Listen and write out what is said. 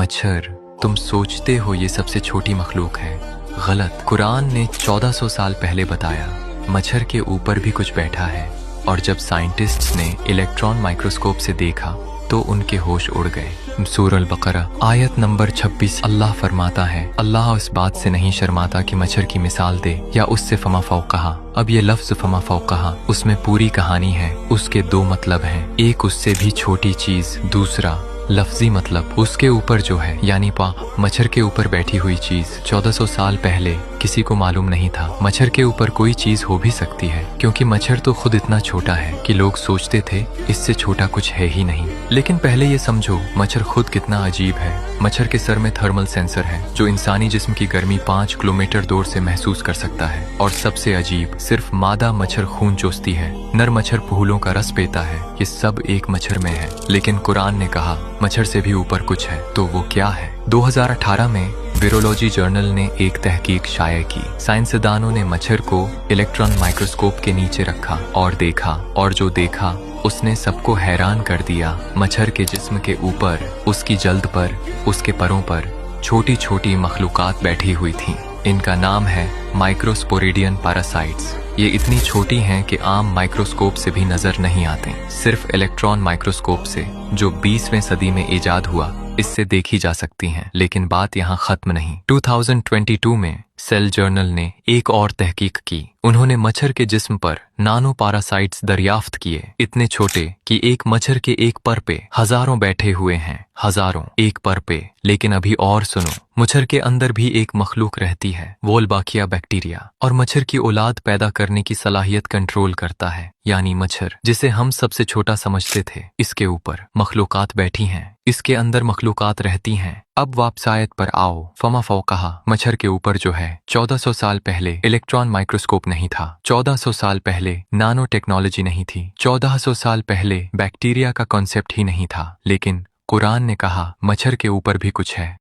मच्छर, तुम सोचते हो ये सबसे छोटी मखलूक है। गलत। कुरान ने 1400 साल पहले बताया मच्छर के ऊपर भी कुछ बैठा है, और जब साइंटिस्ट्स ने इलेक्ट्रॉन माइक्रोस्कोप से देखा तो उनके होश उड़ गए। सूरह अल-बकरा आयत नंबर 26 अल्लाह फरमाता है, अल्लाह इस बात से नहीं शर्माता कि मच्छर की मिसाल दे या उससे फमा फौकहा। अब ये लफ्ज फमा फौकहा, उसमें पूरी कहानी है। उसके दो मतलब हैं, एक उससे भी छोटी चीज, दूसरा लफ्जी मतलब उसके ऊपर जो है, यानी मच्छर के ऊपर बैठी हुई चीज। 1400 साल पहले किसी को मालूम नहीं था मच्छर के ऊपर कोई चीज हो भी सकती है, क्योंकि मच्छर तो खुद इतना छोटा है कि लोग सोचते थे इससे छोटा कुछ है ही नहीं। लेकिन पहले ये समझो मच्छर खुद कितना अजीब है। मच्छर के सर में थर्मल सेंसर है जो इंसानी जिस्म की गर्मी 5 किलोमीटर दूर से महसूस कर सकता है। और सबसे अजीब, सिर्फ मादा मच्छर खून चूसती है, नर मच्छर फूलों का रस पीता है। ये सब एक मच्छर में है। लेकिन कुरान ने कहा मच्छर से भी ऊपर कुछ है, तो वो क्या है? 2018 में वायरोलॉजी जर्नल ने एक तहकीक शाया की। साइंसदानों ने मच्छर को इलेक्ट्रॉन माइक्रोस्कोप के नीचे रखा और देखा, और जो देखा उसने सबको हैरान कर दिया। मच्छर के जिस्म के ऊपर, उसकी जल्द पर, उसके परों पर छोटी छोटी मखलूकात बैठी हुई थीं। इनका नाम है माइक्रोस्पोरिडियन पैरासाइट्स। ये इतनी छोटी हैं कि आम माइक्रोस्कोप से भी नजर नहीं आते। सिर्फ इलेक्ट्रॉन माइक्रोस्कोप से, जो 20वीं सदी में इजाद हुआ, इससे देखी जा सकती हैं। लेकिन बात यहाँ खत्म नहीं। 2022 में सेल जर्नल ने एक और तहकीक की। उन्होंने मच्छर के जिस्म पर नानो पैरासाइट्स दरियाफ्त किए, इतने छोटे कि एक मच्छर के एक पर पे हजारों बैठे हुए हैं, हजारों एक पर पे। लेकिन अभी और सुनो, मच्छर के अंदर भी एक मखलूक रहती है, वोल्बाकिया बैक्टीरिया, और मच्छर की औलाद पैदा करने की सलाहियत कंट्रोल करता है। यानी मच्छर, जिसे हम सबसे छोटा समझते थे, इसके ऊपर मखलूकात बैठी हैं, इसके अंदर मखलूकात रहती हैं। अब वापस आयत पर आओ। फमा फौकहा, मच्छर के ऊपर जो है, 1400 साल पहले इलेक्ट्रॉन माइक्रोस्कोप नहीं था, 1400 साल पहले नानो टेक्नोलॉजी नहीं थी, 1400 साल पहले बैक्टीरिया का कॉन्सेप्ट ही नहीं था। लेकिन कुरान ने कहा मच्छर के ऊपर भी कुछ है।